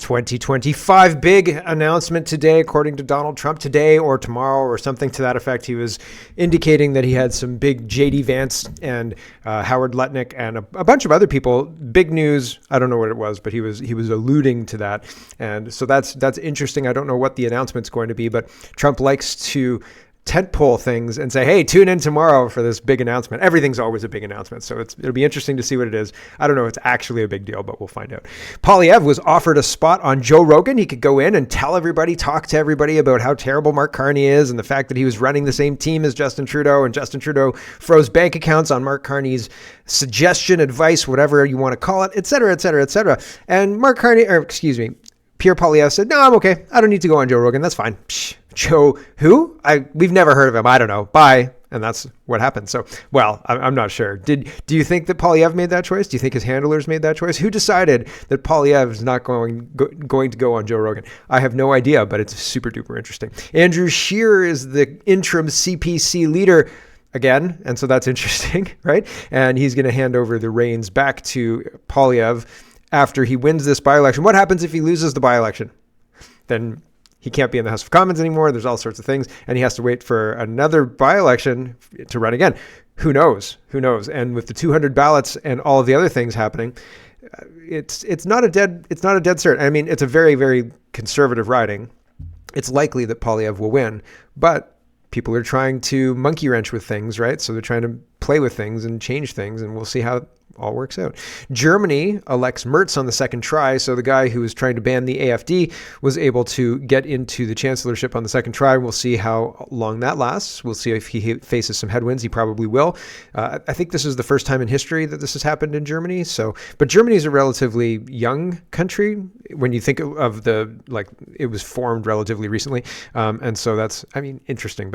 2025 big announcement today, according to Donald Trump, today or tomorrow or something to that effect. He was indicating that he had some big J.D. Vance and Howard Lutnick and a bunch of other people. Big news. I don't know what it was, but he was alluding to that. And so that's interesting. I don't know what the announcement's going to be, but Trump likes to tentpole things and say, hey, tune in tomorrow for this big announcement. Everything's always a big announcement. So it'll be interesting to see what it is. I don't know if it's actually a big deal, but we'll find out. Poilievre was offered a spot on Joe Rogan. He could go in and talk to everybody about how terrible Mark Carney is and the fact that he was running the same team as Justin Trudeau, and Justin Trudeau froze bank accounts on Mark Carney's suggestion, advice, whatever you want to call it, et cetera, et cetera, et cetera. And Pierre Poilievre said, no, I'm okay. I don't need to go on Joe Rogan. That's fine. Psh, Joe, who? We've never heard of him. I don't know. Bye. And that's what happened. So, well, I'm not sure. Do you think that Poilievre made that choice? Do you think his handlers made that choice? Who decided that Poilievre is not going to go on Joe Rogan? I have no idea, but it's super duper interesting. Andrew Scheer is the interim CPC leader again, and so that's interesting, right? And he's going to hand over the reins back to Poilievre after he wins this by-election. What happens if he loses the by-election? Then he can't be in the House of Commons anymore. There's all sorts of things. And he has to wait for another by-election to run again. Who knows? And with the 200 ballots and all of the other things happening, it's not a dead cert. I mean, it's a very, very conservative riding. It's likely that Poilievre will win, but people are trying to monkey wrench with things, right? So they're trying to play with things and change things, and we'll see how it all works out. Germany elects Merz on the second try. So the guy who was trying to ban the AfD was able to get into the chancellorship on the second try. We'll see how long that lasts. We'll see if he faces some headwinds. He probably will. I think this is the first time in history that this has happened in Germany. But Germany is a relatively young country when you think of it was formed relatively recently. And so that's, interesting,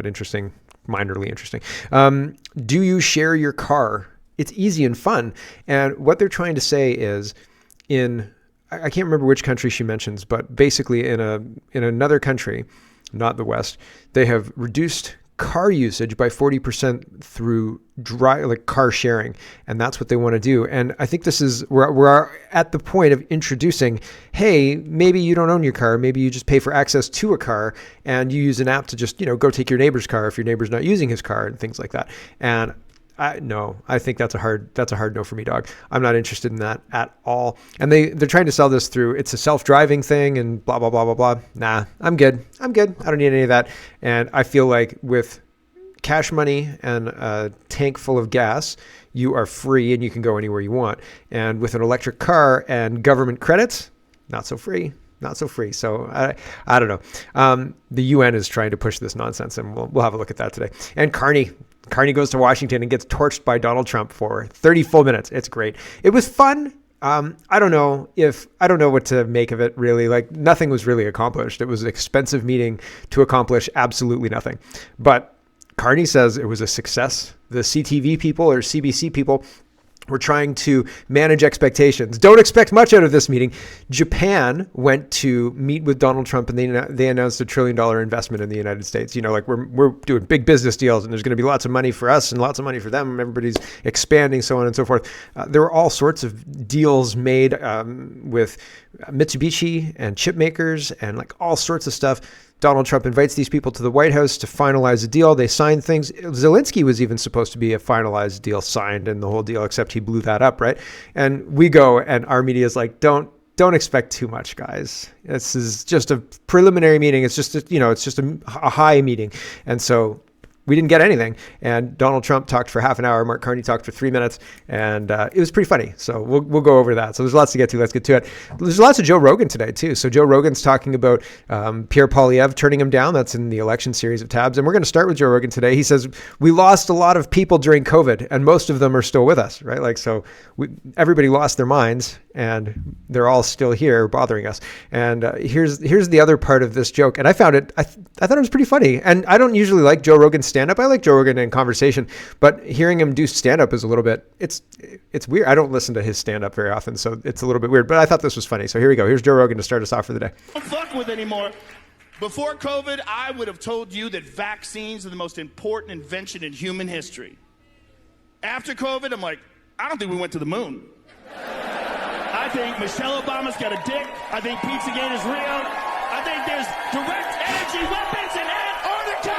minorly interesting. Do you share your car? It's easy and fun. And what they're trying to say is I can't remember which country she mentions, but basically in another country, not the West, they have reduced car usage by 40% through car sharing. And that's what they want to do. And I think we're at the point of introducing, hey, maybe you don't own your car. Maybe you just pay for access to a car and you use an app to just, go take your neighbor's car if your neighbor's not using his car and things like that. And I think that's a hard no for me, dog. I'm not interested in that at all. And they're trying to sell this through, it's a self-driving thing and blah, blah, blah, blah, blah. Nah, I'm good. I don't need any of that. And I feel like with cash money and a tank full of gas, you are free and you can go anywhere you want. And with an electric car and government credits, not so free. So I don't know. The UN is trying to push this nonsense, and we'll have a look at that today. And Carney goes to Washington and gets torched by Donald Trump for 30 full minutes. It's great. It was fun. I don't know what to make of it, really. Nothing was really accomplished. It was an expensive meeting to accomplish absolutely nothing. But Carney says it was a success. The CTV people or CBC people were trying to manage expectations. Don't expect much out of this meeting. Japan went to meet with Donald Trump and they announced $1 trillion investment in the United States. We're doing big business deals and there's going to be lots of money for us and lots of money for them. Everybody's expanding, so on and so forth. There were all sorts of deals made with Mitsubishi and chip makers and all sorts of stuff. Donald Trump invites these people to the White House to finalize a deal. They sign things. Zelensky was even supposed to be a finalized deal signed and the whole deal, except he blew that up, right? And we go and our media is like, don't expect too much, guys. This is just a preliminary meeting. It's just a high meeting. And so we didn't get anything. And Donald Trump talked for half an hour. Mark Carney talked for 3 minutes. And it was pretty funny. So we'll go over that. So there's lots to get to. Let's get to it. There's lots of Joe Rogan today, too. So Joe Rogan's talking about Pierre Poilievre turning him down. That's in the election series of tabs. And we're going to start with Joe Rogan today. He says, we lost a lot of people during COVID, and most of them are still with us, right? Everybody lost their minds, and they're all still here bothering us. And here's the other part of this joke. And I thought it was pretty funny. And I don't usually like Joe Rogan's stand-up. I like Joe Rogan in conversation, but hearing him do stand-up is a little bit, it's weird. I don't listen to his stand-up very often, so it's a little bit weird, but I thought this was funny. So here we go. Here's Joe Rogan to start us off for the day. Don't fuck with anymore. Before COVID, I would have told you that vaccines are the most important invention in human history. After COVID, I'm like, I don't think we went to the moon. I think Michelle Obama's got a dick. I think Pizzagate is real. I think there's direct energy weapons in Antarctica.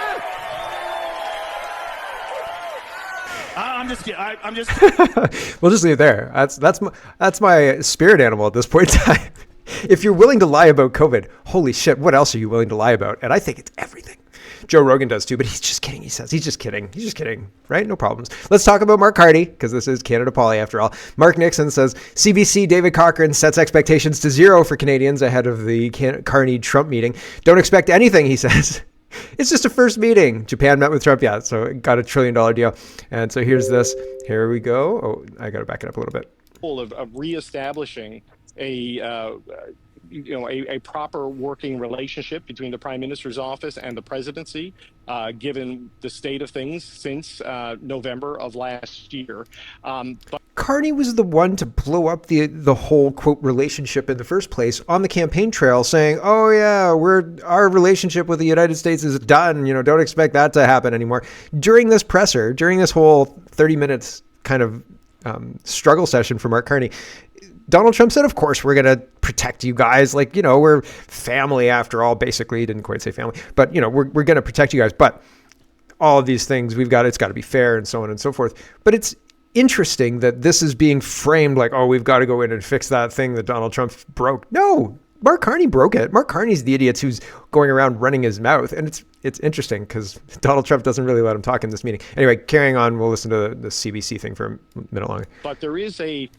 I'm just kidding. I'm just. We'll just leave it there. That's my spirit animal at this point in time. If you're willing to lie about COVID, holy shit, what else are you willing to lie about? And I think it's everything. Joe Rogan does too, but he's just kidding. He says he's just kidding. He's just kidding, right? No problems. Let's talk about Mark Carney, because this is Canada Poly after all. Mark Nixon says CBC David Cochrane sets expectations to 0 for Canadians ahead of the Carney-Trump meeting. Don't expect anything, he says. It's just a first meeting. Japan met with Trump, so it got $1 trillion deal. And so here's this. Here we go. Oh, I got to back it up a little bit. Of reestablishing a proper working relationship between the Prime Minister's office and the presidency, given the state of things since November of last year. But Carney was the one to blow up the whole, quote, relationship in the first place on the campaign trail, saying, oh, yeah, our relationship with the United States is done. Don't expect that to happen anymore. During this presser, during this whole 30 minutes kind of struggle session for Mark Carney, Donald Trump said, of course, we're going to protect you guys. We're family after all. Basically, he didn't quite say family, but, we're going to protect you guys. But all of these things it's got to be fair and so on and so forth. But it's interesting that this is being framed like, oh, we've got to go in and fix that thing that Donald Trump broke. No, Mark Carney broke it. Mark Carney's the idiot who's going around running his mouth. And it's interesting because Donald Trump doesn't really let him talk in this meeting. Anyway, carrying on, we'll listen to the CBC thing for a minute longer. But there's a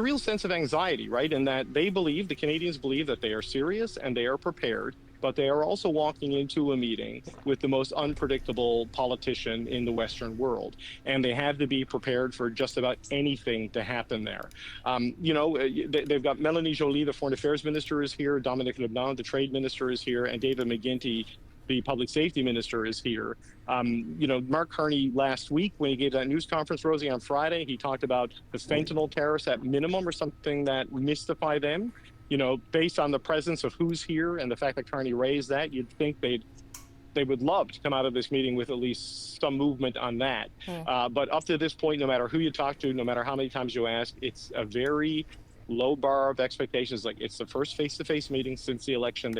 real sense of anxiety, right? In that the Canadians believe that they are serious and they are prepared, but they are also walking into a meeting with the most unpredictable politician in the Western world. And they have to be prepared for just about anything to happen there. They've got Melanie Joly, the Foreign Affairs Minister, is here. Dominic Lebanon, the Trade Minister, is here. And David McGuinty, the Public Safety Minister, is here. Mark Carney last week, when he gave that news conference, Rosie, on Friday, he talked about the fentanyl tariffs at minimum or something that mystify them. Based on the presence of who's here and the fact that Carney raised that, you'd think they would love to come out of this meeting with at least some movement on that. But up to this point, no matter who you talk to, no matter how many times you ask, it's a very low bar of expectations. It's the first face-to-face meeting since the election.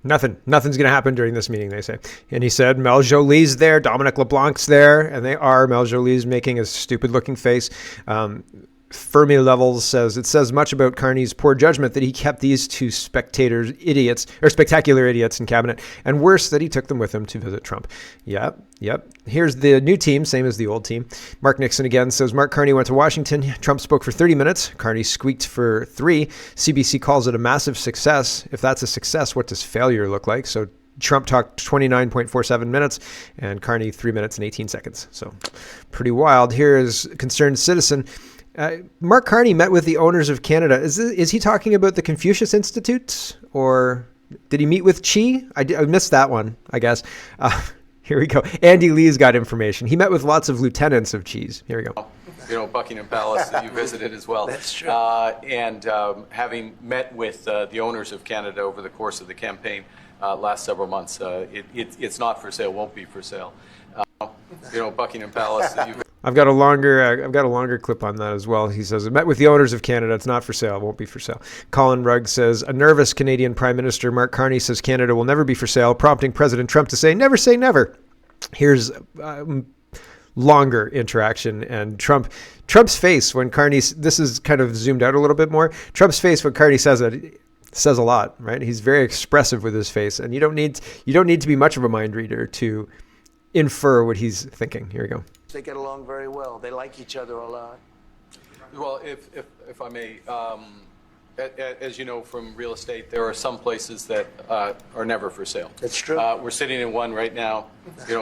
Nothing's going to happen during this meeting, they say. And he said, Mel Joly's there, Dominic LeBlanc's there, and they are. Mel Joly's making a stupid-looking face. Fermi Levels says, it says much about Carney's poor judgment that he kept these two spectacular idiots in cabinet, and worse, that he took them with him to visit Trump. Yep. Here's the new team, same as the old team. Mark Nixon again says, Mark Carney went to Washington. Trump spoke for 30 minutes. Carney squeaked for 3. CBC calls it a massive success. If that's a success, what does failure look like? So Trump talked 29.47 minutes and Carney 3 minutes and 18 seconds. So pretty wild. Here is Concerned Citizen. Mark Carney met with the owners of Canada. Is he talking about the Confucius Institute, or did he meet with Xi? I missed that one, I guess. Here we go. Andy Lee's got information. He met with lots of lieutenants of Xi's. Here we go. Buckingham Palace that you visited as well. That's true. And having met with the owners of Canada over the course of the campaign last several months, it's not for sale, won't be for sale. Buckingham Palace that you I've got a longer clip on that as well. He says, I met with the owners of Canada. It's not for sale. It won't be for sale. Colin Rugg says, a nervous Canadian Prime Minister Mark Carney says Canada will never be for sale, prompting President Trump to say never. Here's longer interaction, and Trump's face when Carney, this is kind of zoomed out a little bit more. Trump's face when Carney says it says a lot, right? He's very expressive with his face, and you don't need to be much of a mind reader to infer what he's thinking. Here we go. They get along very well. They like each other a lot. Well, if I may, as you know from real estate, there are some places that are never for sale. That's true. We're sitting in one right now,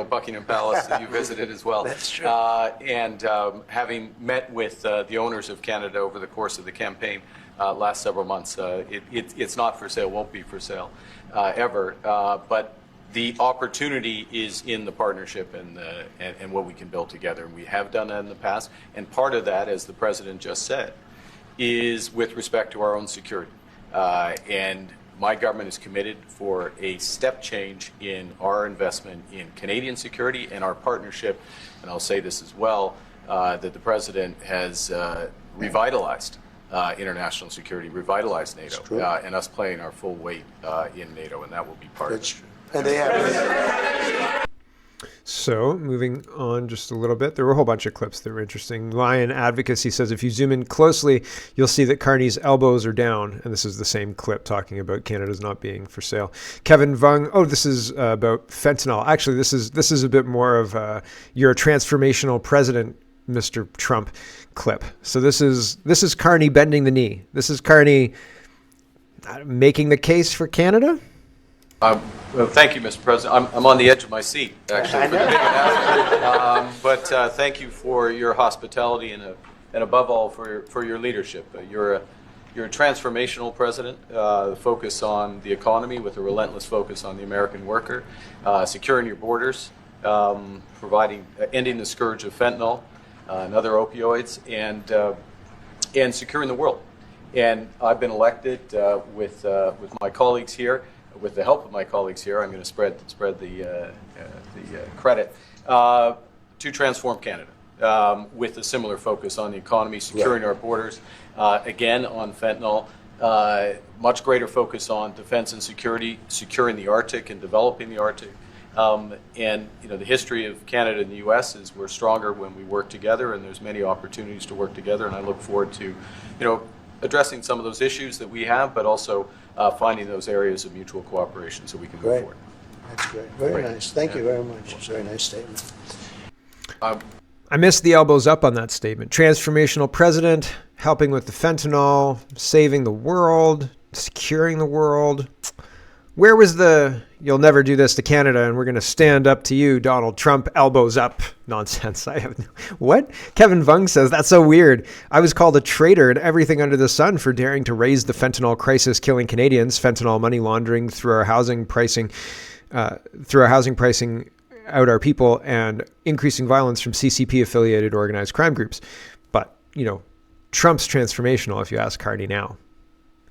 Buckingham Palace that you visited as well. That's true. And having met with the owners of Canada over the course of the campaign last several months, it's not for sale, won't be for sale ever. But the opportunity is in the partnership and what we can build together. And we have done that in the past. And part of that, as the president just said, is with respect to our own security. And my government is committed for a step change in our investment in Canadian security and our partnership. And I'll say this as well, that the president has revitalized international security, revitalize NATO, and us playing our full weight in NATO, and that will be part of it. And they have. So moving on just a little bit, there were a whole bunch of clips that were interesting. Lion Advocacy says if you zoom in closely, you'll see that Carney's elbows are down. And this is the same clip talking about Canada's not being for sale. Kevin Vung, this is about fentanyl. Actually, this is a bit more of you're a transformational president, Mr. Trump clip. So this is Carney bending the knee. This is Carney making the case for Canada. Well, thank you, Mr. President. I'm on the edge of my seat, actually, for the big announcement. But thank you for your hospitality and above all for your leadership. You're a transformational president. Focus on the economy with a relentless focus on the American worker, securing your borders, ending the scourge of fentanyl and other opioids, and securing the world. And I've been elected with my colleagues here. With the help of my colleagues here, I'm going to spread the credit to transform Canada with a similar focus on the economy, securing our borders, again on fentanyl, much greater focus on defense and security, securing the Arctic and developing the Arctic. And the history of Canada and the U.S. is we're stronger when we work together, and there's many opportunities to work together. And I look forward to, addressing some of those issues that we have, but also finding those areas of mutual cooperation so we can move forward. That's great. Very nice. Thank you very much. It's a very nice statement. I missed the elbows up on that statement. Transformational president, helping with the fentanyl, saving the world, securing the world. Where was the "you'll never do this to Canada and we're going to stand up to you, Donald Trump, elbows up" nonsense? What? Kevin Vung says, that's so weird. I was called a traitor and everything under the sun for daring to raise the fentanyl crisis killing Canadians, fentanyl money laundering through our housing pricing out our people, and increasing violence from CCP-affiliated organized crime groups. But, Trump's transformational, if you ask Carney now.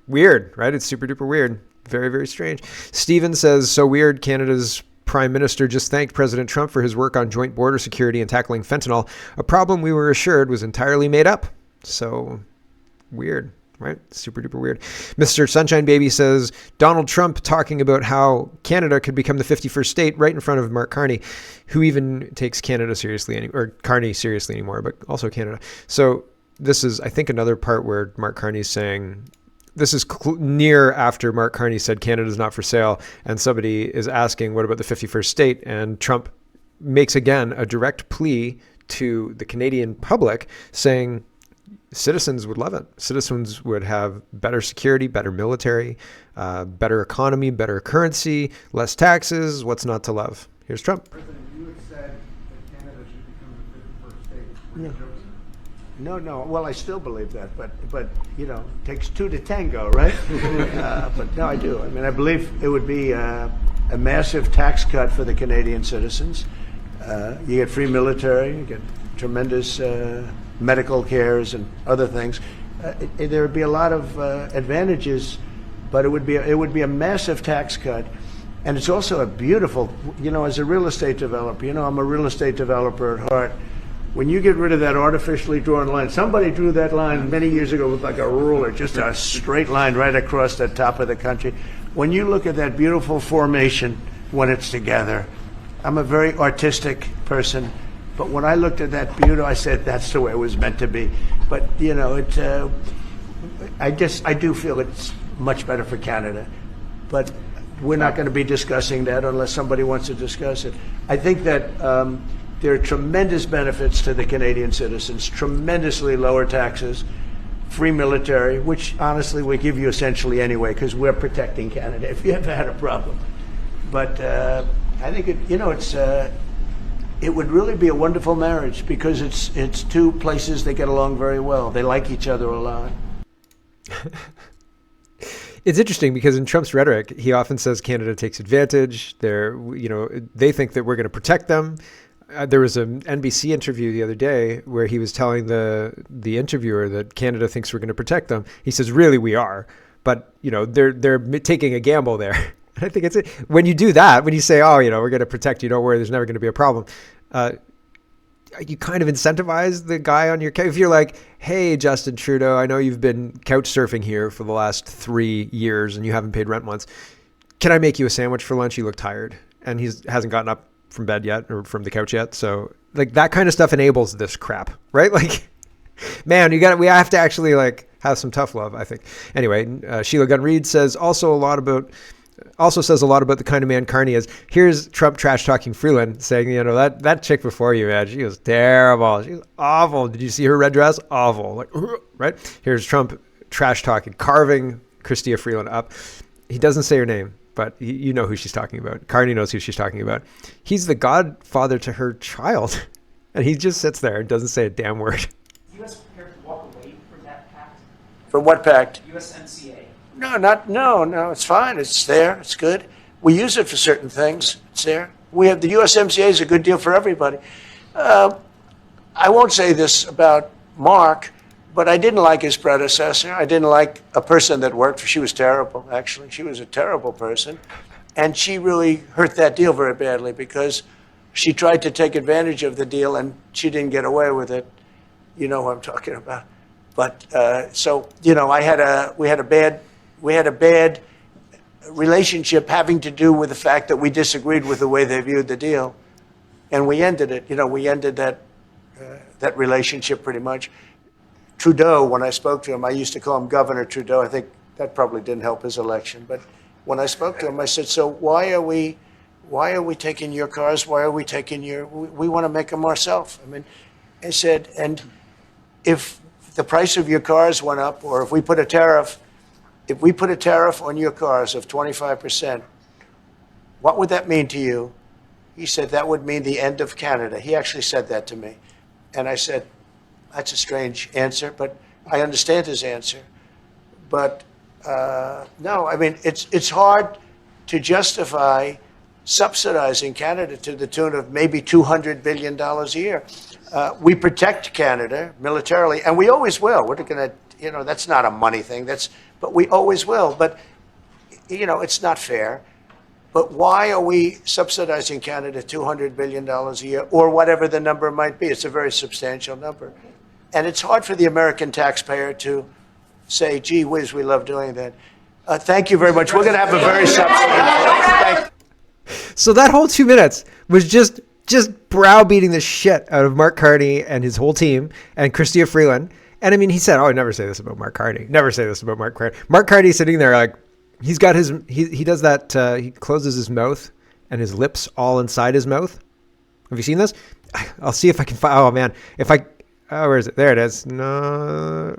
Weird, right? It's super duper weird. Very, very strange. Steven says, so weird. Canada's Prime Minister just thanked President Trump for his work on joint border security and tackling fentanyl, a problem we were assured was entirely made up. So weird, right? Super duper weird. Mr. Sunshine Baby says, Donald Trump talking about how Canada could become the 51st state right in front of Mark Carney, who even takes Canada seriously, or Carney seriously anymore, but also Canada. So this is, I think, another part where Mark Carney's saying, this is near after Mark Carney said Canada's not for sale, and somebody is asking, what about the 51st state? And Trump makes, again, a direct plea to the Canadian public saying citizens would love it. Citizens would have better security, better military, better economy, better currency, less taxes. What's not to love? Here's Trump. President, you had said that Canada should become the 51st state. No. No. Well, I still believe that, but it takes two to tango, right? But no, I do. I mean, I believe it would be a massive tax cut for the Canadian citizens. You get free military, you get tremendous medical cares and other things. There would be a lot of advantages, but it would be a massive tax cut. And it's also a beautiful, as a real estate developer, I'm a real estate developer at heart. When you get rid of that artificially drawn line, somebody drew that line many years ago with like a ruler, just a straight line right across the top of the country. When you look at that beautiful formation when it's together, I'm a very artistic person, but when I looked at that beauty, I said that's the way it was meant to be. But I do feel it's much better for Canada, but we're not going to be discussing that unless somebody wants to discuss it. I think that there are tremendous benefits to the Canadian citizens, tremendously lower taxes, free military, which honestly we give you essentially anyway because we're protecting Canada if you ever had a problem. But I think it would really be a wonderful marriage because it's two places that get along very well. They like each other a lot. It's interesting because in Trump's rhetoric, he often says Canada takes advantage. They think that we're going to protect them. There was an NBC interview the other day where he was telling the interviewer that Canada thinks we're going to protect them. He says, really, we are. But, they're taking a gamble there. I think it's when you do that, when you say, we're going to protect you, don't worry, there's never going to be a problem. you kind of incentivize the guy on your couch. If you're like, hey, Justin Trudeau, I know you've been couch surfing here for the last 3 years and you haven't paid rent once. Can I make you a sandwich for lunch? You look tired. And he hasn't gotten up from bed yet or from the couch yet. So like that kind of stuff enables this crap, right? Like, man, we have to actually like have some tough love, I think. Anyway, Sheila Gunn Reid says says a lot about the kind of man Carney is. Here's Trump trash talking Freeland saying, that chick before you, man, she was terrible. She was awful. Did you see her red dress? Awful. Like, right? Here's Trump trash talking, carving Chrystia Freeland up. He doesn't say her name, but you know who she's talking about. Carney knows who she's talking about. He's the godfather to her child. And he just sits there and doesn't say a damn word. Is the U.S. prepared to walk away from that pact? From what pact? USMCA. No, it's fine. It's there. It's good. We use it for certain things. It's there. We have the USMCA is a good deal for everybody. I won't say this about Mark, but I didn't like his predecessor. I didn't like a person that worked for. She was terrible, actually. She was a terrible person. And she really hurt that deal very badly because she tried to take advantage of the deal and she didn't get away with it. You know who I'm talking about. But we had a bad relationship having to do with the fact that we disagreed with the way they viewed the deal, and we ended it. We ended that relationship pretty much. Trudeau, when I spoke to him, I used to call him Governor Trudeau. I think that probably didn't help his election. But when I spoke to him, I said, "So why are we taking your cars? Why are we taking your? We want to make them ourselves." I mean, I said, and if the price of your cars went up, or if we put a tariff on your cars of 25%, what would that mean to you? He said, that would mean the end of Canada. He actually said that to me. And I said, that's a strange answer, but I understand his answer. But no, I mean, it's hard to justify subsidizing Canada to the tune of maybe $200 billion a year. We protect Canada militarily, and we always will. We're going to, that's not a money thing. But we always will. But, it's not fair. But why are we subsidizing Canada $200 billion a year, or whatever the number might be? It's a very substantial number. And it's hard for the American taxpayer to say, gee whiz, we love doing that. Thank you very much. We're going to have a very substantial. So that whole 2 minutes was just browbeating the shit out of Mark Carney and his whole team and Chrystia Freeland. And I mean, he said, never say this about Mark Carney. Never say this about Mark Carney. Mark Carney's sitting there like, he's got he does that, he closes his mouth and his lips all inside his mouth. Have you seen this? I'll see if I can find, where is it? There it is. No.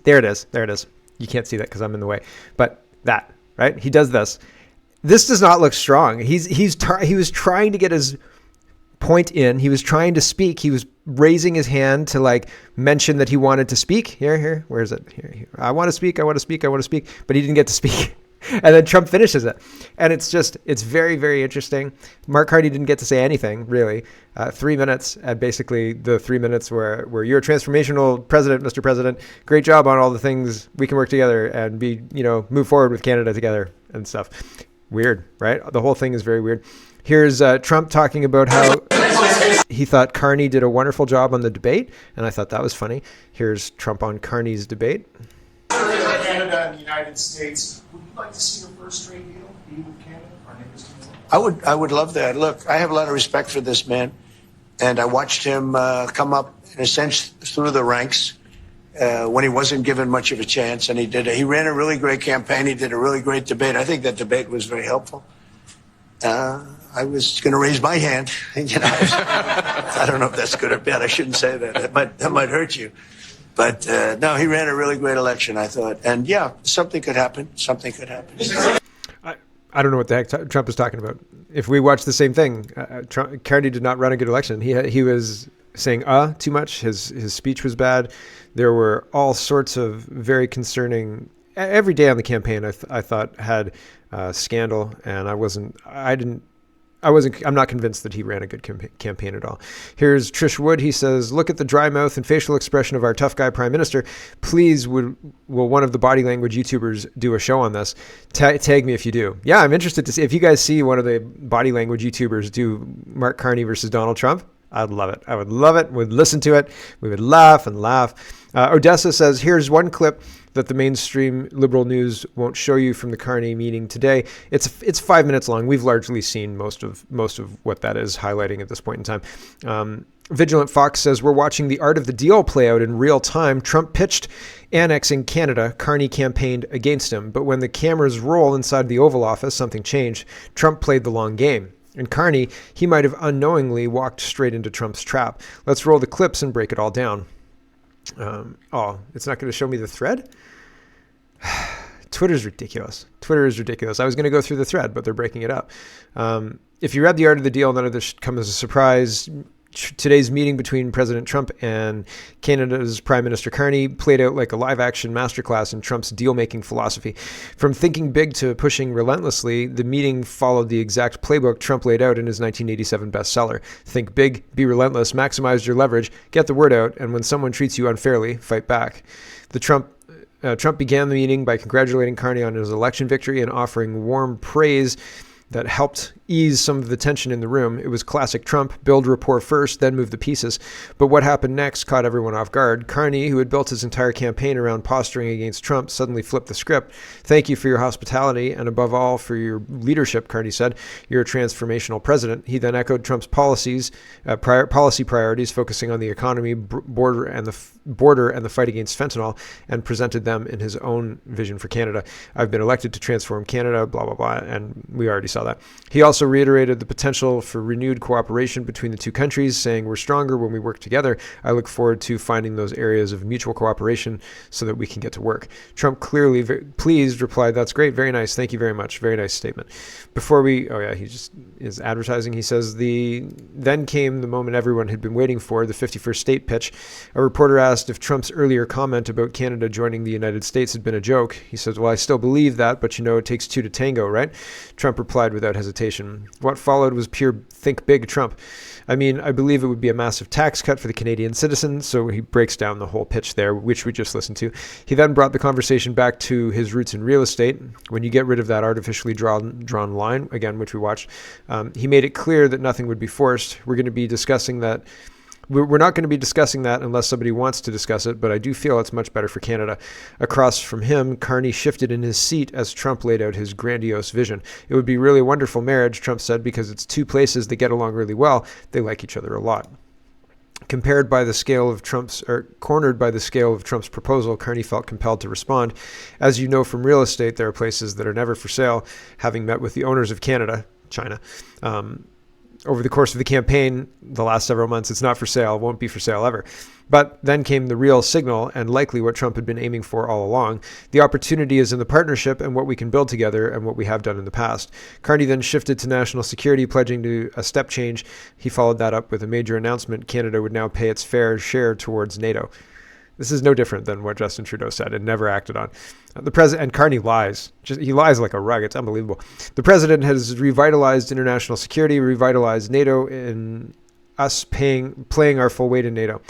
There it is. There it is. You can't see that because I'm in the way. But that, right? He does this. This does not look strong. He was trying to get his point in. He was trying to speak. He was raising his hand to like mention that he wanted to speak. Here. Where is it? Here. I want to speak. But he didn't get to speak. And then Trump finishes it. And it's very, very interesting. Mark Carney didn't get to say anything, really. 3 minutes, and basically the 3 minutes where you're a transformational president, Mr. President. Great job on all the things. We can work together and move forward with Canada together and stuff. Weird, right? The whole thing is very weird. Here's Trump talking about how he thought Carney did a wonderful job on the debate, and I thought that was funny. Here's Trump on Carney's debate. Canada and the United States, would you like to see a first trade deal be with Canada? I would love that. Look, I have a lot of respect for this man, and I watched him come up in a sense through the ranks when he wasn't given much of a chance, and he ran a really great campaign. He did a really great debate. I think that debate was very helpful. I was going to raise my hand. I don't know if that's good or bad. I shouldn't say that. That might hurt you. But no, he ran a really great election, I thought. And yeah, something could happen. I don't know what the heck Trump is talking about. If we watch the same thing, Carney did not run a good election. He was saying too much. His speech was bad. There were all sorts of very concerning. Every day on the campaign, I thought had scandal, and I I'm not convinced that he ran a good campaign at all. Here's Trish Wood. He says, look at the dry mouth and facial expression of our tough guy prime minister. Please, will one of the body language YouTubers do a show on this? Tag me if you do. Yeah, I'm interested to see if you guys see one of the body language YouTubers do Mark Carney versus Donald Trump. I'd love it. I would love it. We'd listen to it. We would laugh and laugh. Odessa says, here's one clip that the mainstream liberal news won't show you from the Carney meeting today. It's 5 minutes long. We've largely seen most of what that is highlighting at this point in time. Vigilant Fox says, we're watching the art of the deal play out in real time. Trump pitched annexing Canada. Carney campaigned against him. But when the cameras roll inside the Oval Office, something changed. Trump played the long game. And Carney, he might have unknowingly walked straight into Trump's trap. Let's roll the clips and break it all down. It's not going to show me the thread? Twitter's ridiculous. Twitter is ridiculous. I was going to go through the thread, but they're breaking it up. If you read The Art of the Deal, none of this should come as a surprise. Today's meeting between President Trump and Canada's Prime Minister Carney played out like a live-action masterclass in Trump's deal-making philosophy. From thinking big to pushing relentlessly, the meeting followed the exact playbook Trump laid out in his 1987 bestseller. Think big, be relentless, maximize your leverage, get the word out, and when someone treats you unfairly, fight back. Trump began the meeting by congratulating Carney on his election victory and offering warm praise that helped ease some of the tension in the room. It was classic Trump, build rapport first, then move the pieces. But what happened next caught everyone off guard. Carney, who had built his entire campaign around posturing against Trump, suddenly flipped the script. Thank you for your hospitality and above all for your leadership, Carney said. You're a transformational president. He then echoed Trump's policy priorities, focusing on the economy, border, and the fight against fentanyl, and presented them in his own vision for Canada. I've been elected to transform Canada, blah, blah, blah, and we already saw that. He also reiterated the potential for renewed cooperation between the two countries, saying we're stronger when we work together. I look forward to finding those areas of mutual cooperation so that we can get to work. Trump clearly pleased replied, that's great, very nice, thank you very much, very nice statement. Before he just is advertising. He says, then came the moment everyone had been waiting for, the 51st state pitch. A reporter asked if Trump's earlier comment about Canada joining the United States had been a joke. He says, well, I still believe that, but it takes two to tango, right? Trump replied without hesitation. What followed was pure think big Trump. I believe it would be a massive tax cut for the Canadian citizens, so he breaks down the whole pitch there, which we just listened to. He then brought the conversation back to his roots in real estate. When you get rid of that artificially drawn line, again, which we watched, he made it clear that nothing would be forced. We're going to be discussing that. We're not going to be discussing that unless somebody wants to discuss it, but I do feel it's much better for Canada. Across from him, Carney shifted in his seat as Trump laid out his grandiose vision. It would be really wonderful marriage, Trump said, because it's two places that get along really well. They like each other a lot. Cornered by the scale of Trump's proposal, Carney felt compelled to respond. As you know from real estate, there are places that are never for sale. Having met with the owners of Canada, China, over the course of the campaign, the last several months, it's not for sale, won't be for sale ever. But then came the real signal, and likely what Trump had been aiming for all along. The opportunity is in the partnership and what we can build together and what we have done in the past. Carney then shifted to national security, pledging to a step change. He followed that up with a major announcement. Canada would now pay its fair share towards NATO. This is no different than what Justin Trudeau said and never acted on. The president, and Carney lies. He lies like a rug. It's unbelievable. The president has revitalized international security, revitalized NATO, and us playing our full weight in NATO.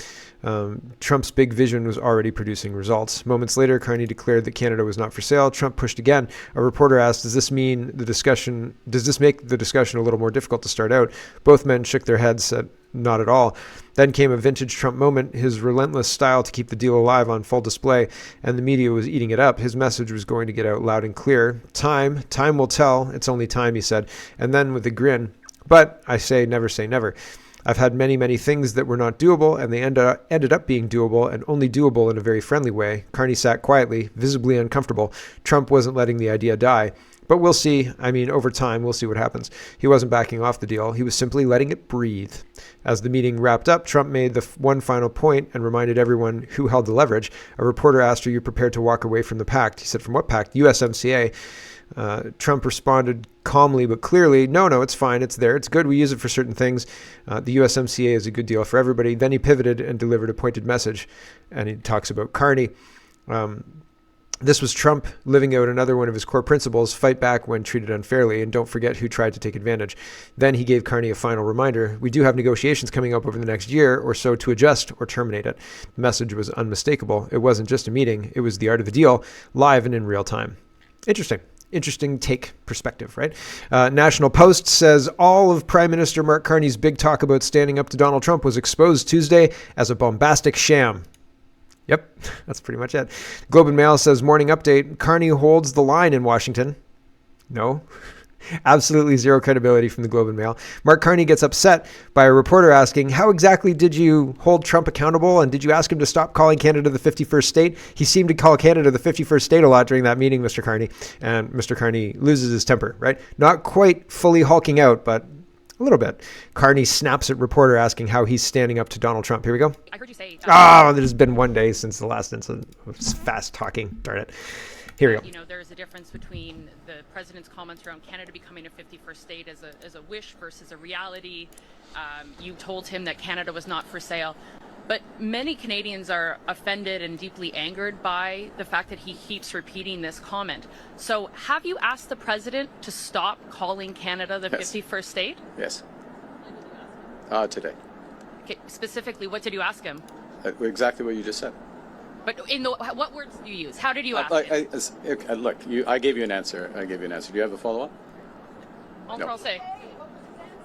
Trump's big vision was already producing results. Moments later, Carney declared that Canada was not for sale. Trump pushed again. A reporter asked, does this make the discussion a little more difficult to start out? Both men shook their heads, said, not at all. Then came a vintage Trump moment, his relentless style to keep the deal alive on full display, and the media was eating it up. His message was going to get out loud and clear. Time will tell. It's only time, he said. And then with a grin, but I say never. I've had many, many things that were not doable, and they ended up being doable, and only doable in a very friendly way. Carney sat quietly, visibly uncomfortable. Trump wasn't letting the idea die. But we'll see. Over time, we'll see what happens. He wasn't backing off the deal. He was simply letting it breathe. As the meeting wrapped up, Trump made the one final point and reminded everyone who held the leverage. A reporter asked, are you prepared to walk away from the pact? He said, from what pact? USMCA. Trump responded calmly but clearly, no, it's fine. It's there. It's good. We use it for certain things. The USMCA is a good deal for everybody. Then he pivoted and delivered a pointed message, and he talks about Carney. This was Trump living out another one of his core principles, fight back when treated unfairly, and don't forget who tried to take advantage. Then he gave Carney a final reminder. We do have negotiations coming up over the next year or so to adjust or terminate it. The message was unmistakable. It wasn't just a meeting. It was the art of the deal, live and in real time. Interesting take perspective, right? National Post says all of Prime Minister Mark Carney's big talk about standing up to Donald Trump was exposed Tuesday as a bombastic sham. Yep, that's pretty much it. Globe and Mail says, morning update, Carney holds the line in Washington. No, absolutely zero credibility from the Globe and Mail. Mark Carney gets upset by a reporter asking, how exactly did you hold Trump accountable? And did you ask him to stop calling Canada the 51st state? He seemed to call Canada the 51st state a lot during that meeting, Mr. Carney. And Mr. Carney loses his temper, right? Not quite fully hulking out, but a little bit. Carney snaps at reporter asking how he's standing up to Donald Trump. Here we go. I heard you say... there's been 1 day since the last incident. It's fast talking. Darn it. Here we go. You know, there's a difference between the president's comments around Canada becoming a 51st state as a wish versus a reality. You told him that Canada was not for sale. But many Canadians are offended and deeply angered by the fact that he keeps repeating this comment. So have you asked the president to stop calling Canada the 51st state? Yes. Today. Okay, specifically, what did you ask him? Exactly what you just said. But what words did you use? How did you ask him? Look, I gave you an answer. Do you have a follow-up? I'll say.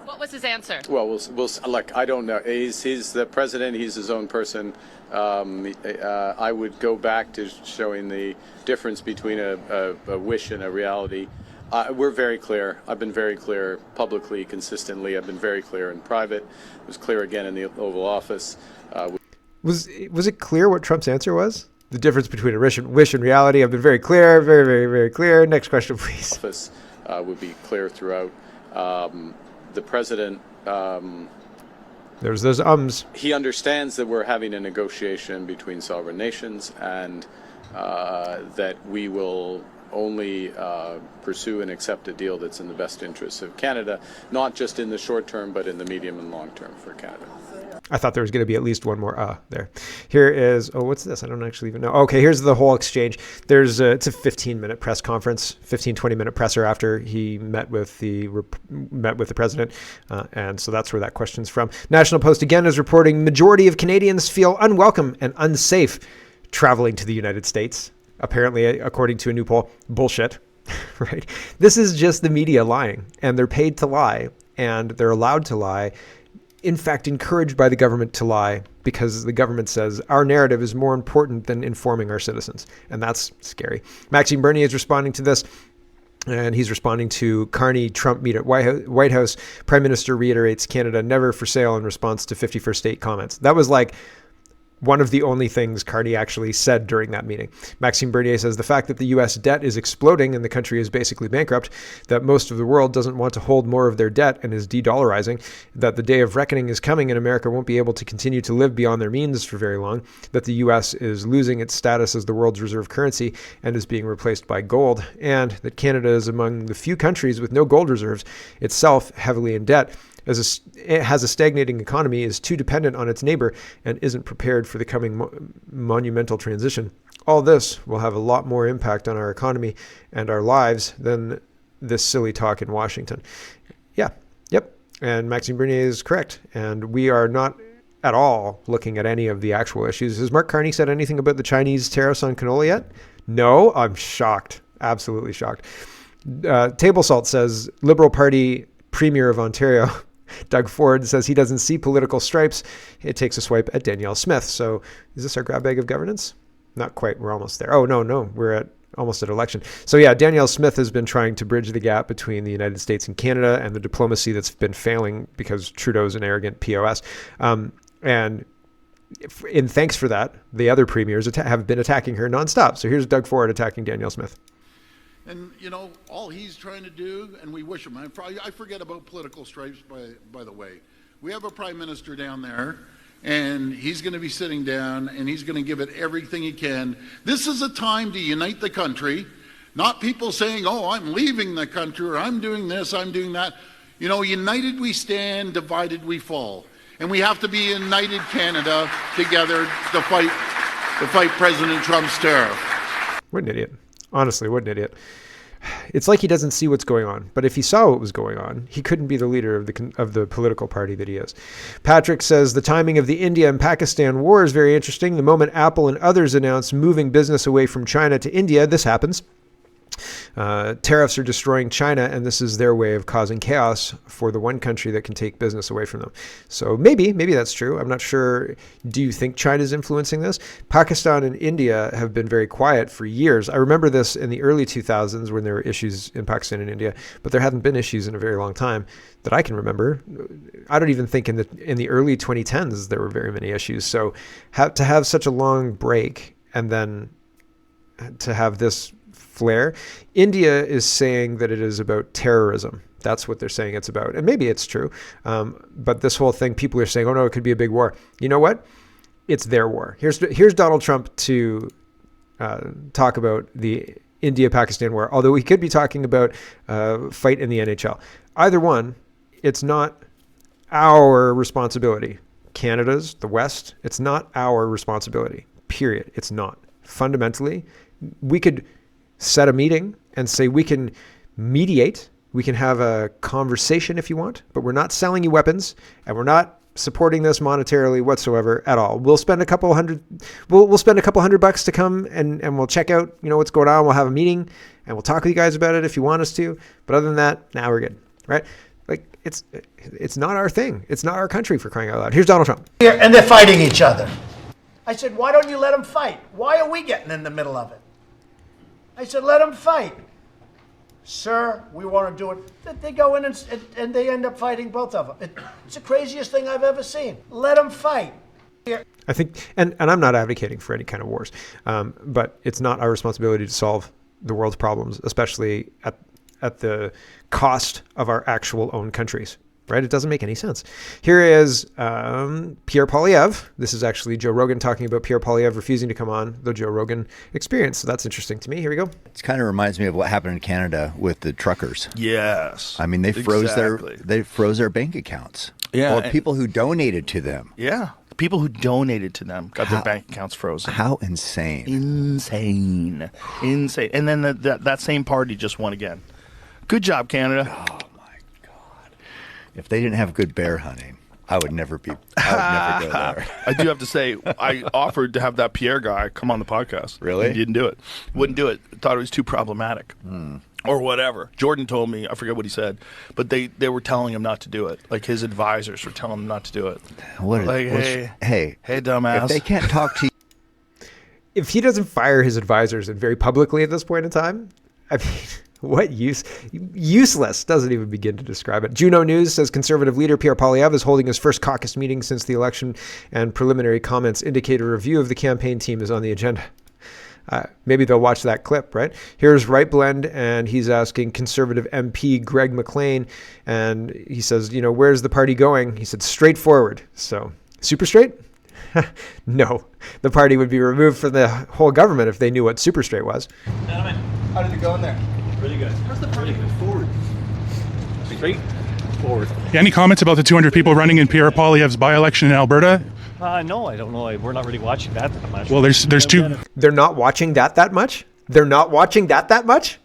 What was his answer? Well, we'll look. I don't know. He's the president. He's his own person. I would go back to showing the difference between a wish and a reality. We're very clear. I've been very clear publicly, consistently. I've been very clear in private. It was clear again in the Oval Office. Was it clear what Trump's answer was? The difference between a wish and reality. I've been very clear, very, very, very clear. Next question, please. Office would be clear throughout. The president, there's those ums. He understands that we're having a negotiation between sovereign nations, and that we will only pursue and accept a deal that's in the best interests of Canada, not just in the short term, but in the medium and long term for Canada. I thought there was going to be at least one more there. Here is, what's this? I don't actually even know. Okay, here's the whole exchange. It's a 15-minute press conference, 20-minute presser after he met with the president. And so that's where that question's from. National Post again is reporting majority of Canadians feel unwelcome and unsafe traveling to the United States. Apparently, according to a new poll, bullshit, right? This is just the media lying, and they're paid to lie, and they're allowed to lie. In fact, encouraged by the government to lie, because the government says our narrative is more important than informing our citizens. And that's scary. Maxime Bernier is responding to this, and he's responding to Carney-Trump meet at White House. Prime Minister reiterates Canada never for sale in response to 51st state comments. That was like one of the only things Carney actually said during that meeting. Maxime Bernier says the fact that the U.S. debt is exploding and the country is basically bankrupt, that most of the world doesn't want to hold more of their debt and is de-dollarizing, that the day of reckoning is coming and America won't be able to continue to live beyond their means for very long, that the U.S. is losing its status as the world's reserve currency and is being replaced by gold, and that Canada is among the few countries with no gold reserves, itself heavily in debt, it has a stagnating economy, is too dependent on its neighbor, and isn't prepared for the coming monumental transition. All this will have a lot more impact on our economy and our lives than this silly talk in Washington. Yep. And Maxime Bernier is correct. And we are not at all looking at any of the actual issues. Has Mark Carney said anything about the Chinese tariffs on canola yet? No, I'm shocked. Absolutely shocked. Table Salt says Liberal Party Premier of Ontario Doug Ford says he doesn't see political stripes. It takes a swipe at Danielle Smith. So is this our grab bag of governance? Not quite. We're almost there. Oh, no. We're almost at election. So yeah, Danielle Smith has been trying to bridge the gap between the United States and Canada and the diplomacy that's been failing because Trudeau's an arrogant POS. And in thanks for that, the other premiers have been attacking her nonstop. So here's Doug Ford attacking Danielle Smith. And, all he's trying to do, and we wish him, I forget about political stripes, by the way. We have a prime minister down there, and he's going to be sitting down, and he's going to give it everything he can. This is a time to unite the country, not people saying, oh, I'm leaving the country, or I'm doing this, I'm doing that. United we stand, divided we fall. And we have to be united Canada together to fight President Trump's tariff. What an idiot. Honestly, what an idiot. It's like he doesn't see what's going on. But if he saw what was going on, he couldn't be the leader of the political party that he is. Patrick says the timing of the India and Pakistan war is very interesting. The moment Apple and others announced moving business away from China to India, this happens. Tariffs are destroying China, and this is their way of causing chaos for the one country that can take business away from them. So maybe that's true. I'm not sure. Do you think China's influencing this? Pakistan and India have been very quiet for years. I remember this in the early 2000s when there were issues in Pakistan and India, but there haven't been issues in a very long time that I can remember. I don't even think in the early 2010s there were very many issues. So to have such a long break and then to have this flare. India is saying that it is about terrorism. That's what they're saying it's about. And maybe it's true. But this whole thing, people are saying, oh no, it could be a big war. You know what? It's their war. Here's Donald Trump to talk about the India-Pakistan war, although he could be talking about fight in the NHL. Either one, it's not our responsibility. Canada's, the West, it's not our responsibility. Period. It's not. Fundamentally, we could set a meeting and say we can mediate, we can have a conversation if you want, but we're not selling you weapons and we're not supporting this monetarily whatsoever at all. We'll spend a couple $100 to come and we'll check out, what's going on. We'll have a meeting and we'll talk with you guys about it if you want us to. But other than that, now we're good, right? Like it's not our thing. It's not our country, for crying out loud. Here's Donald Trump. And they're fighting each other. I said, why don't you let them fight? Why are we getting in the middle of it? I said, let them fight. Sir, we want to do it. They go in and they end up fighting both of them. It's the craziest thing I've ever seen. Let them fight. I think, and I'm not advocating for any kind of wars, but it's not our responsibility to solve the world's problems, especially at the cost of our actual own countries. Right? It doesn't make any sense. Here is Pierre Poilievre. This is actually Joe Rogan talking about Pierre Poilievre refusing to come on the Joe Rogan Experience. So that's interesting to me. Here we go. It kind of reminds me of what happened in Canada with the truckers. Yes. I mean, they froze their bank accounts. Yeah. Or people who donated to them. Yeah. People who donated to them got their bank accounts frozen. How insane. Insane. And then that same party just won again. Good job, Canada. Oh. If they didn't have good bear hunting, I would never go there. I do have to say, I offered to have that Pierre guy come on the podcast. Really? He didn't do it. Wouldn't do it. Thought it was too problematic. Or whatever. Jordan told me, I forget what he said, but they were telling him not to do it. Like his advisors were telling him not to do it. Hey, dumbass. If they can't talk to you. If he doesn't fire his advisors and very publicly at this point in time, I mean... What use? Useless. Doesn't even begin to describe it. Juno News says Conservative leader Pierre Poilievre is holding his first caucus meeting since the election, and preliminary comments indicate a review of the campaign team is on the agenda. Maybe they'll watch that clip, right? Here's Right Blend, and he's asking Conservative MP Greg McLean, and he says, where's the party going? He said, straight forward. So, super straight? No. The party would be removed from the whole government if they knew what super straight was. Gentlemen, how did it go in there? Really good. How's the party? Forward. Straight forward. Any comments about the 200 people running in Pierre Poilievre's by-election in Alberta? No, I don't know. We're not really watching that much. Well, there's two. They're not watching that much? They're not watching that much?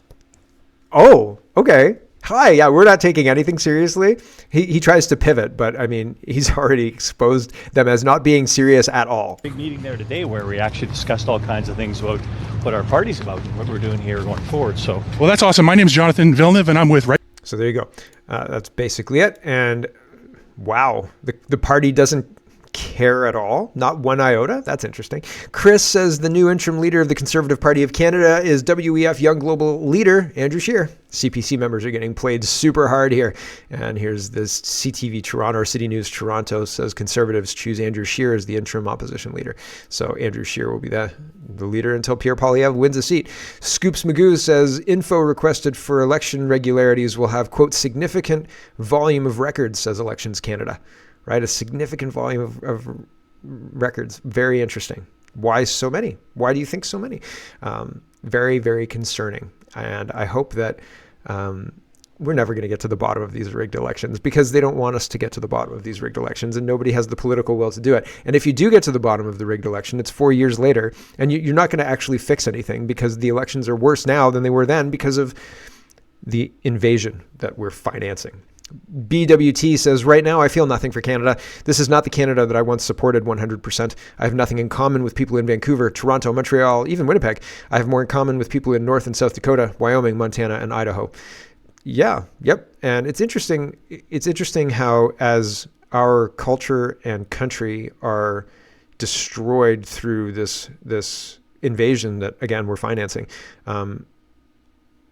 Oh, okay. Hi, yeah, we're not taking anything seriously. He tries to pivot, but I mean, he's already exposed them as not being serious at all. Big meeting there today where we actually discussed all kinds of things about what our party's about and what we're doing here going forward. So, well, that's awesome. My name's Jonathan Villeneuve, and I'm with Right. So there you go. That's basically it. And wow, the party doesn't care at all, not one iota. That's interesting. Chris says the new interim leader of the Conservative Party of Canada is WEF Young Global Leader Andrew Scheer. CPC members are getting played super hard here. And here's this CTV Toronto, or City News Toronto, says Conservatives choose Andrew Scheer as the interim opposition leader. So Andrew Scheer will be the leader until Pierre Poilievre wins a seat. Scoops Magoo says info requested for election regularities will have, quote, significant volume of records, says Elections Canada. Right, a significant volume of records. Very interesting. Why so many? Why do you think so many? Very, very concerning. And I hope that we're never going to get to the bottom of these rigged elections because they don't want us to get to the bottom of these rigged elections, and nobody has the political will to do it. And if you do get to the bottom of the rigged election, it's 4 years later, and you're not going to actually fix anything because the elections are worse now than they were then because of the invasion that we're financing. BWT says, right now I feel nothing for Canada. This is not the Canada that I once supported 100%. I have nothing in common with people in Vancouver, Toronto, Montreal, even Winnipeg. I have more in common with people in North and South Dakota, Wyoming, Montana, and Idaho. Yeah, yep. And it's interesting. It's interesting how as our culture and country are destroyed through this invasion that, again, we're financing,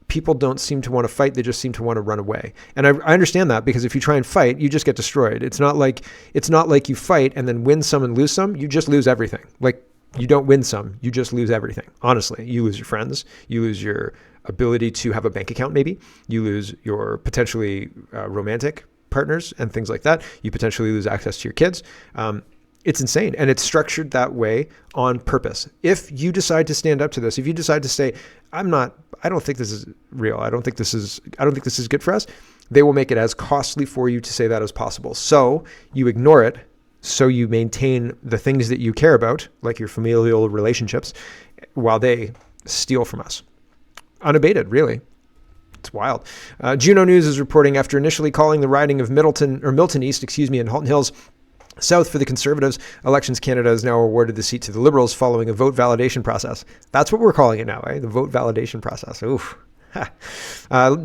people don't seem to want to fight. They just seem to want to run away. And I understand that, because if you try and fight, you just get destroyed. It's not like you fight and then win some and lose some. You just lose everything. Like, you don't win some, you just lose everything. Honestly, you lose your friends, you lose your ability to have a bank account, maybe you lose your potentially romantic partners and things like that. You potentially lose access to your kids. It's insane. And it's structured that way on purpose. If you decide to stand up to this, if you decide to say, I don't think this is real, I don't think this is good for us, they will make it as costly for you to say that as possible. So you ignore it, so you maintain the things that you care about, like your familial relationships, while they steal from us. Unabated, really. It's wild. Juno News is reporting, after initially calling the riding of Milton East, and Halton Hills South for the Conservatives, Elections Canada has now awarded the seat to the Liberals following a vote validation process. That's what we're calling it now, eh? The vote validation process. Oof.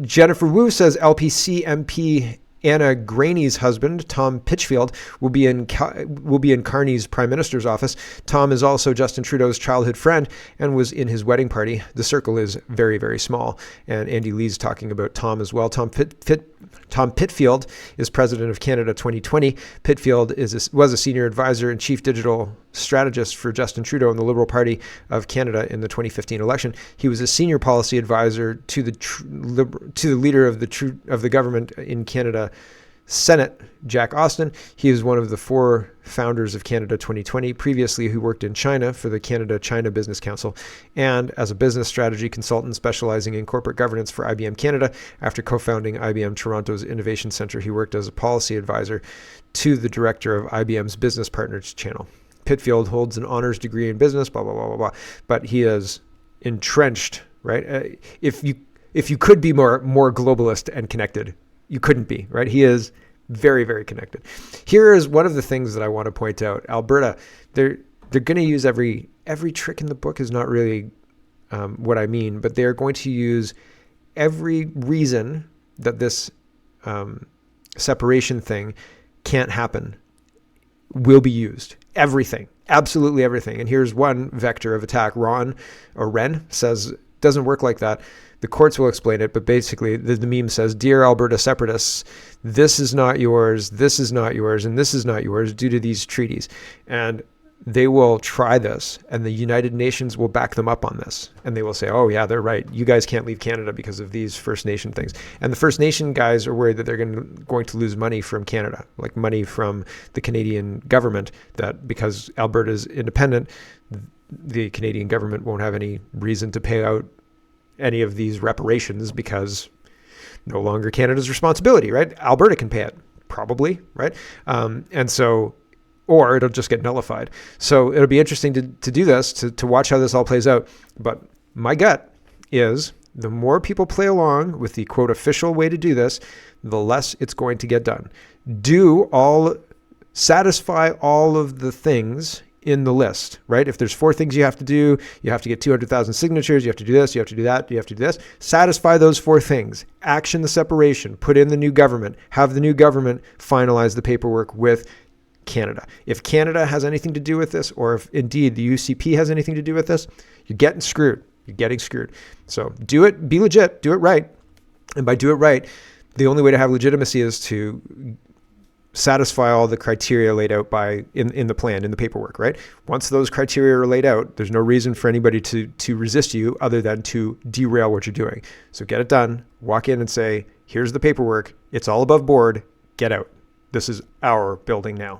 Jennifer Wu says LPC MP Anna Graney's husband, Tom Pitfield, will be in Carney's Prime Minister's office. Tom is also Justin Trudeau's childhood friend and was in his wedding party. The circle is very, very small. And Andy Lee's talking about Tom as well. Tom Pitfield is president of Canada 2020. Pitfield was a senior advisor and chief digital strategist for Justin Trudeau in the Liberal Party of Canada in the 2015 election. He was a senior policy advisor to the leader of the government in Canada Senate, Jack Austin. He is one of the 4 founders of Canada 2020. Previously, he worked in China for the Canada-China Business Council and as a business strategy consultant specializing in corporate governance for IBM Canada. After co-founding IBM Toronto's Innovation Center, he worked as a policy advisor to the director of IBM's Business Partners channel. Pitfield holds an honors degree in business, blah, blah, blah, blah, blah. But he is entrenched, right? If you could be more globalist and connected, you couldn't be, right? He is very, very connected. Here is one of the things that I want to point out. Alberta, they're going to use every trick in the book is not really what I mean, but they're going to use every reason that this separation thing can't happen will be used. Everything, absolutely everything. And here's one vector of attack. Ren says, doesn't work like that. The courts will explain it, but basically the meme says, "Dear Alberta separatists, this is not yours, this is not yours, and this is not yours due to these treaties." And they will try this, and the United Nations will back them up on this. And they will say, oh, yeah, they're right. You guys can't leave Canada because of these First Nation things. And the First Nation guys are worried that they're going to lose money from Canada, like money from the Canadian government, that because Alberta's independent, the Canadian government won't have any reason to pay out any of these reparations because no longer Canada's responsibility, right? Alberta can pay it, probably, right? And so, or it'll just get nullified. So it'll be interesting to do this, to watch how this all plays out. But my gut is the more people play along with the quote official way to do this, the less it's going to get done. Satisfy all of the things in the list, right? If there's 4 things you have to do, you have to get 200,000 signatures, you have to do this, you have to do that, you have to do this. Satisfy those 4 things. Action the separation. Put in the new government. Have the new government finalize the paperwork with Canada. If Canada has anything to do with this, or if indeed the UCP has anything to do with this, you're getting screwed. You're getting screwed. So do it, be legit, do it right. And by do it right, the only way to have legitimacy is to satisfy all the criteria laid out in the plan, in the paperwork, right? Once those criteria are laid out, there's no reason for anybody to resist you other than to derail what you're doing. So get it done, walk in and say, here's the paperwork. It's all above board. Get out. This is our building now.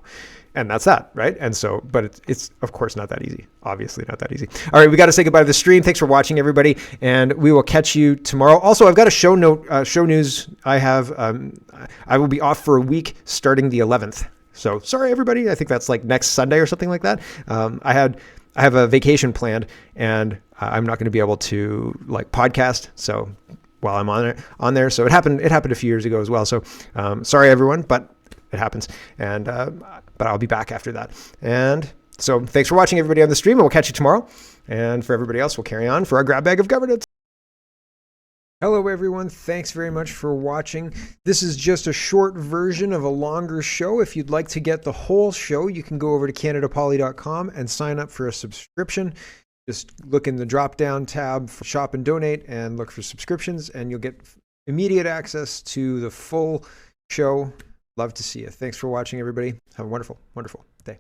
And that's that, right? And so, but it's of course not that easy. Obviously not that easy. All right, we got to say goodbye to the stream. Thanks for watching, everybody, and we will catch you tomorrow. Also, I've got a show news. I will be off for a week starting the 11th. So sorry, everybody. I think that's like next Sunday or something like that. I have a vacation planned, and I'm not going to be able to like podcast. So while I'm on there, so it happened a few years ago as well. So sorry, everyone, but it happens, and but I'll be back after that. And so thanks for watching, everybody, on the stream, and we'll catch you tomorrow. And for everybody else, we'll carry on for our grab bag of governance. Hello, everyone. Thanks very much for watching. This is just a short version of a longer show. If you'd like to get the whole show, you can go over to CanadaPoly.com and sign up for a subscription. Just look in the drop-down tab for Shop and Donate and look for subscriptions, and you'll get immediate access to the full show. Love to see you. Thanks for watching, everybody. Have a wonderful, wonderful day.